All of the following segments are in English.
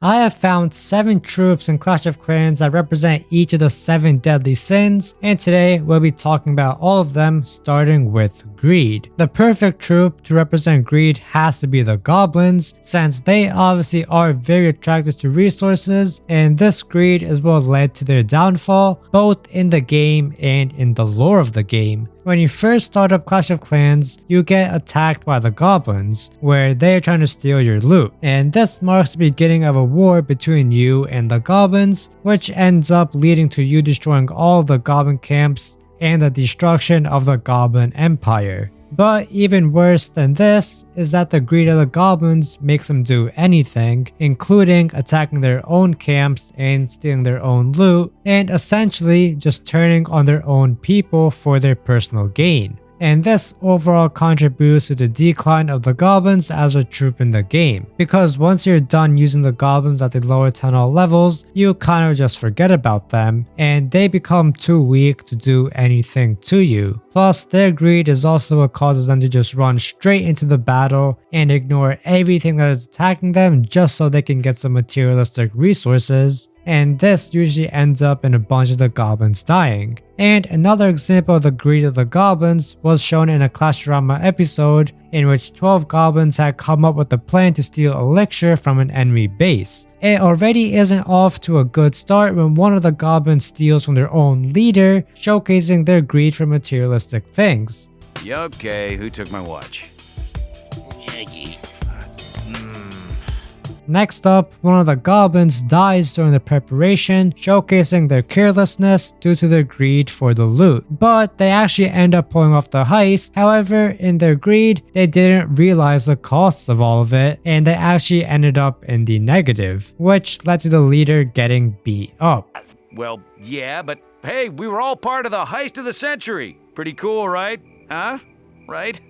I have found 7 troops in Clash of Clans that represent each of the 7 deadly sins, and today we'll be talking about all of them, starting with greed. The perfect troop to represent greed has to be the goblins, since they obviously are very attracted to resources, and this greed is what led to their downfall, both in the game and in the lore of the game. When you first start up Clash of Clans, you get attacked by the goblins, where they are trying to steal your loot, and this marks the beginning of a war between you and the goblins, which ends up leading to you destroying all of the goblin camps and the destruction of the Goblin Empire. But even worse than this is that the greed of the goblins makes them do anything, including attacking their own camps and stealing their own loot, and essentially just turning on their own people for their personal gain. And this overall contributes to the decline of the goblins as a troop in the game, because once you're done using the goblins at the lower tunnel levels, you kind of just forget about them, and they become too weak to do anything to you. Plus, their greed is also what causes them to just run straight into the battle and ignore everything that is attacking them just so they can get some materialistic resources, and this usually ends up in a bunch of the goblins dying. And another example of the greed of the goblins was shown in a Clashorama episode in which 12 goblins had come up with a plan to steal elixir from an enemy base. It already isn't off to a good start when one of the goblins steals from their own leader, showcasing their greed for materialistic things. Yeah, okay, who took my watch? Next up, one of the goblins dies during the preparation, showcasing their carelessness due to their greed for the loot. But they actually end up pulling off the heist. However, in their greed, they didn't realize the costs of all of it, and they actually ended up in the negative, which led to the leader getting beat up. Well, yeah, but hey, we were all part of the heist of the century. Pretty cool, right? Huh? Right?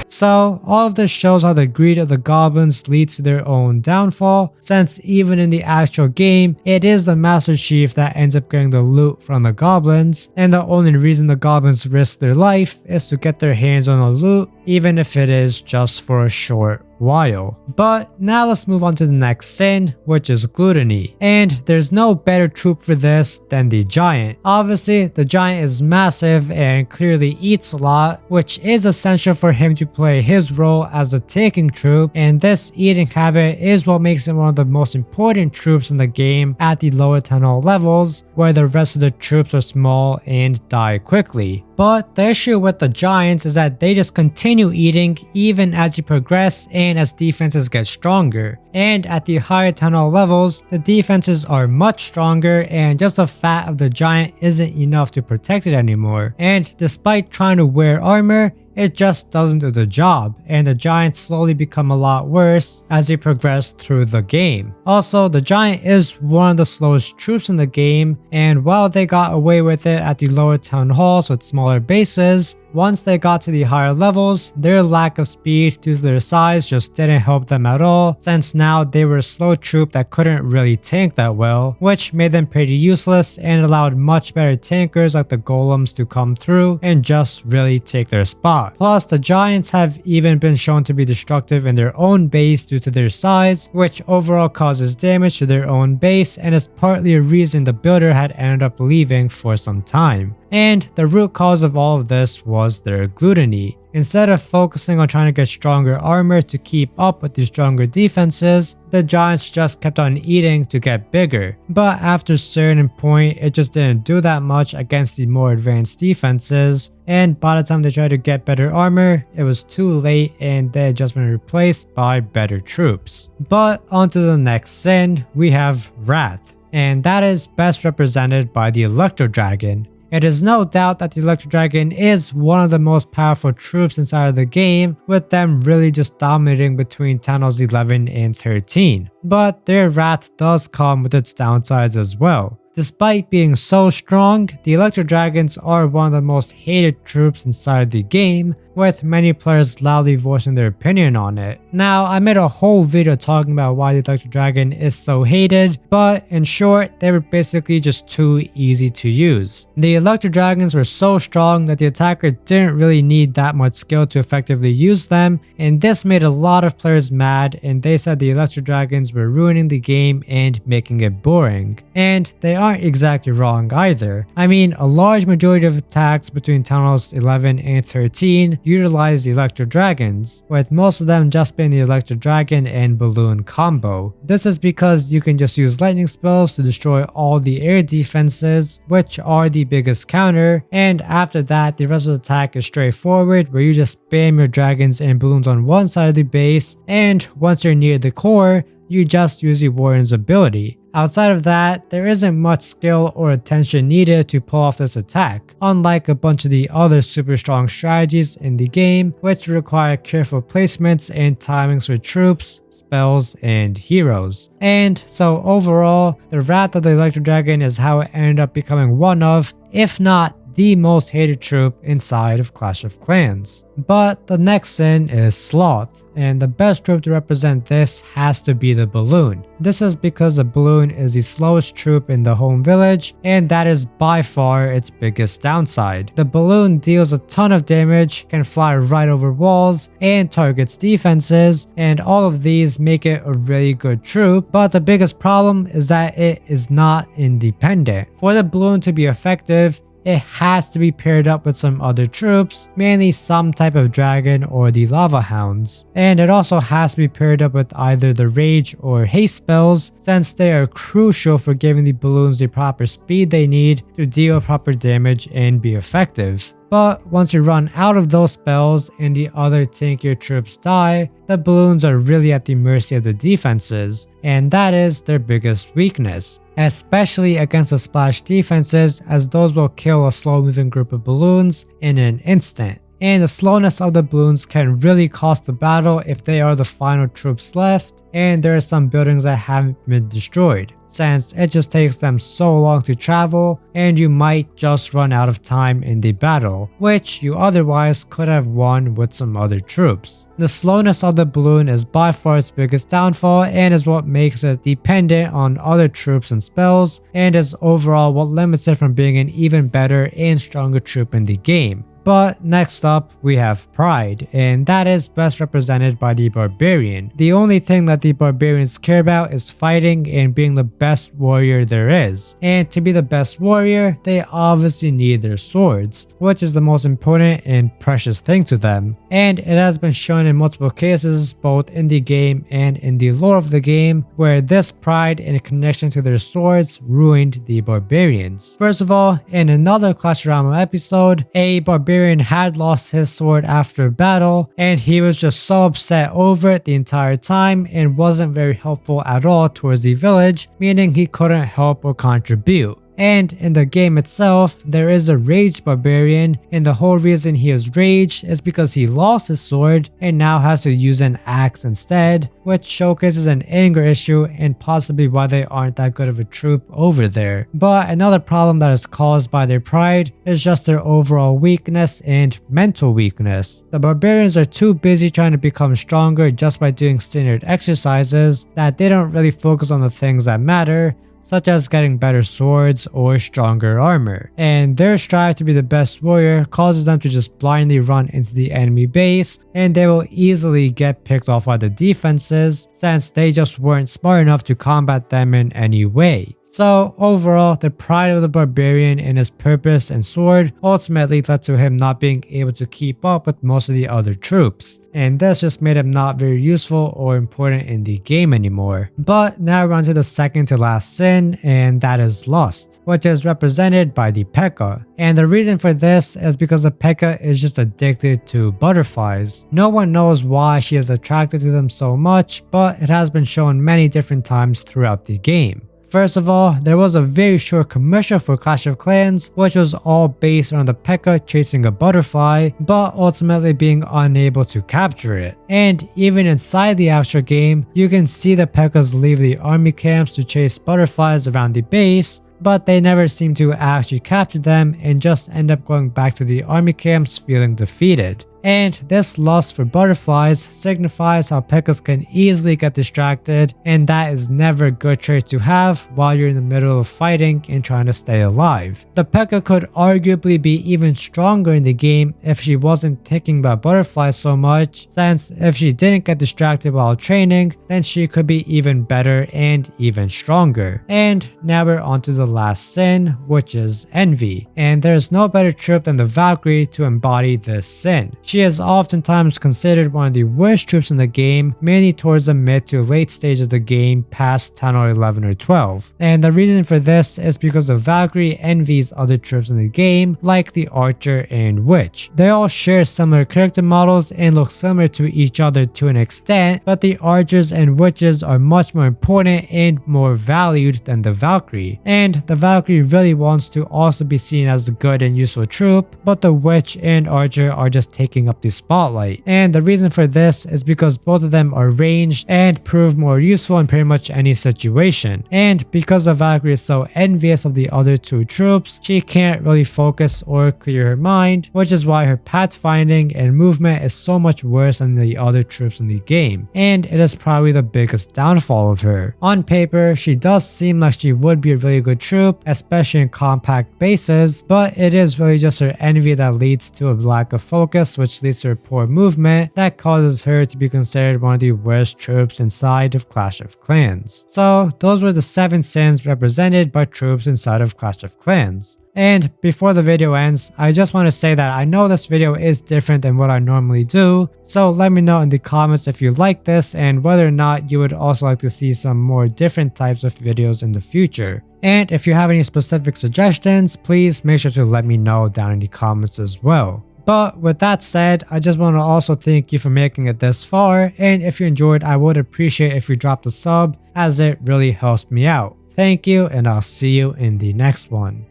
So, all of this shows how the greed of the goblins leads to their own downfall, since even in the actual game, it is the Master Chief that ends up getting the loot from the goblins, and the only reason the goblins risk their life is to get their hands on the loot, even if it is just for a short while. But now let's move on to the next sin, which is gluttony. And there's no better troop for this than the giant. Obviously, the giant is massive and clearly eats a lot, which is essential for him to play his role as a taking troop, and this eating habit is what makes him one of the most important troops in the game at the lower tunnel levels, where the rest of the troops are small and die quickly. But the issue with the giants is that they just continue eating even as you progress and as defenses get stronger. And at the higher tunnel levels, the defenses are much stronger, and just the fat of the giant isn't enough to protect it anymore. And despite trying to wear armor, it just doesn't do the job, and the giants slowly become a lot worse as you progress through the game. Also, the giant is one of the slowest troops in the game, and while they got away with it at the lower town halls with smaller bases, once they got to the higher levels, their lack of speed due to their size just didn't help them at all, since now they were a slow troop that couldn't really tank that well, which made them pretty useless and allowed much better tankers like the golems to come through and just really take their spot. Plus, the giants have even been shown to be destructive in their own base due to their size, which overall causes damage to their own base and is partly a reason the builder had ended up leaving for some time. And the root cause of all of this was their gluttony. Instead of focusing on trying to get stronger armor to keep up with the stronger defenses, the giants just kept on eating to get bigger. But after a certain point, it just didn't do that much against the more advanced defenses, and by the time they tried to get better armor, it was too late and they had just been replaced by better troops. But onto the next sin, we have Wrath, and that is best represented by the Electro Dragon. It is no doubt that the Electro Dragon is one of the most powerful troops inside of the game, with them really just dominating between tunnels 11 and 13. But their wrath does come with its downsides as well. Despite being so strong, the Electro Dragons are one of the most hated troops inside the game, with many players loudly voicing their opinion on it. Now, I made a whole video talking about why the Electro Dragon is so hated, but in short, they were basically just too easy to use. The Electro Dragons were so strong that the attacker didn't really need that much skill to effectively use them, and this made a lot of players mad, and they said the Electro Dragons were ruining the game and making it boring. And they aren't exactly wrong either. I mean, a large majority of attacks between Town Halls 11 and 13 utilize the Electro Dragons, with most of them just being the Electro Dragon and Balloon combo. This is because you can just use lightning spells to destroy all the air defenses, which are the biggest counter, and after that the rest of the attack is straightforward, where you just spam your dragons and balloons on one side of the base, and once you're near the core, you just use the Warden's ability. Outside of that, there isn't much skill or attention needed to pull off this attack, unlike a bunch of the other super strong strategies in the game, which require careful placements and timings for troops, spells, and heroes. And so overall, the Wrath of the Electro Dragon is how it ended up becoming one of, if not the most hated troop inside of Clash of Clans. But the next sin is Sloth, and the best troop to represent this has to be the Balloon. This is because the Balloon is the slowest troop in the home village, and that is by far its biggest downside. The Balloon deals a ton of damage, can fly right over walls, and targets defenses, and all of these make it a really good troop, but the biggest problem is that it is not independent. For the Balloon to be effective, it has to be paired up with some other troops, mainly some type of dragon or the lava hounds. And it also has to be paired up with either the rage or haste spells, since they are crucial for giving the balloons the proper speed they need to deal proper damage and be effective. But once you run out of those spells and the other tankier troops die, the balloons are really at the mercy of the defenses, and that is their biggest weakness, especially against the splash defenses, as those will kill a slow moving group of balloons in an instant. And the slowness of the balloons can really cost the battle if they are the final troops left, and there are some buildings that haven't been destroyed, since it just takes them so long to travel and you might just run out of time in the battle, which you otherwise could have won with some other troops. The slowness of the balloon is by far its biggest downfall and is what makes it dependent on other troops and spells, and is overall what limits it from being an even better and stronger troop in the game. But next up, we have Pride, and that is best represented by the Barbarian. The only thing that the Barbarians care about is fighting and being the best warrior there is. And to be the best warrior, they obviously need their swords, which is the most important and precious thing to them. And it has been shown in multiple cases, both in the game and in the lore of the game, where this pride and connection to their swords ruined the Barbarians. First of all, in another Clash Royale episode, a Barbarian had lost his sword after a battle, and he was just so upset over it the entire time and wasn't very helpful at all towards the village, meaning he couldn't help or contribute. And in the game itself, there is a raged barbarian, and the whole reason he is raged is because he lost his sword and now has to use an axe instead, which showcases an anger issue and possibly why they aren't that good of a troop over there. But another problem that is caused by their pride is just their overall weakness and mental weakness. The barbarians are too busy trying to become stronger just by doing standard exercises that they don't really focus on the things that matter, such as getting better swords or stronger armor. And their strive to be the best warrior causes them to just blindly run into the enemy base, and they will easily get picked off by the defenses since they just weren't smart enough to combat them in any way. So overall, the pride of the barbarian in his purpose and sword ultimately led to him not being able to keep up with most of the other troops, and this just made him not very useful or important in the game anymore. But now we're on to the second to last sin, and that is lust, which is represented by the P.E.K.K.A. And the reason for this is because the P.E.K.K.A. is just addicted to butterflies. No one knows why she is attracted to them so much, but it has been shown many different times throughout the game. First of all, there was a very short commercial for Clash of Clans, which was all based around the P.E.K.K.A. chasing a butterfly, but ultimately being unable to capture it. And even inside the actual game, you can see the P.E.K.K.As leave the army camps to chase butterflies around the base, but they never seem to actually capture them and just end up going back to the army camps feeling defeated. And this lust for butterflies signifies how P.E.K.K.A.s can easily get distracted, and that is never a good trait to have while you're in the middle of fighting and trying to stay alive. The P.E.K.K.A. could arguably be even stronger in the game if she wasn't thinking about butterflies so much, since if she didn't get distracted while training, then she could be even better and even stronger. And now we're on to the last sin, which is envy. And there's no better troop than the Valkyrie to embody this sin. She is oftentimes considered one of the worst troops in the game, mainly towards the mid to late stage of the game past 10 or 11 or 12. And the reason for this is because the Valkyrie envies other troops in the game, like the Archer and Witch. They all share similar character models and look similar to each other to an extent, but the Archers and Witches are much more important and more valued than the Valkyrie. And the Valkyrie really wants to also be seen as a good and useful troop, but the Witch and Archer are just taking up the spotlight. And the reason for this is because both of them are ranged and prove more useful in pretty much any situation. And because the Valkyrie is so envious of the other two troops, she can't really focus or clear her mind, which is why her pathfinding and movement is so much worse than the other troops in the game. And it is probably the biggest downfall of her. On paper, she does seem like she would be a really good troop, especially in compact bases, but it is really just her envy that leads to a lack of focus, which leads to her poor movement that causes her to be considered one of the worst troops inside of Clash of Clans. So those were the 7 sins represented by troops inside of Clash of Clans. And before the video ends, I just want to say that I know this video is different than what I normally do, so let me know in the comments if you like this and whether or not you would also like to see some more different types of videos in the future. And if you have any specific suggestions, please make sure to let me know down in the comments as well. But with that said, I just want to also thank you for making it this far, and if you enjoyed, I would appreciate if you dropped a sub, as it really helps me out. Thank you, and I'll see you in the next one.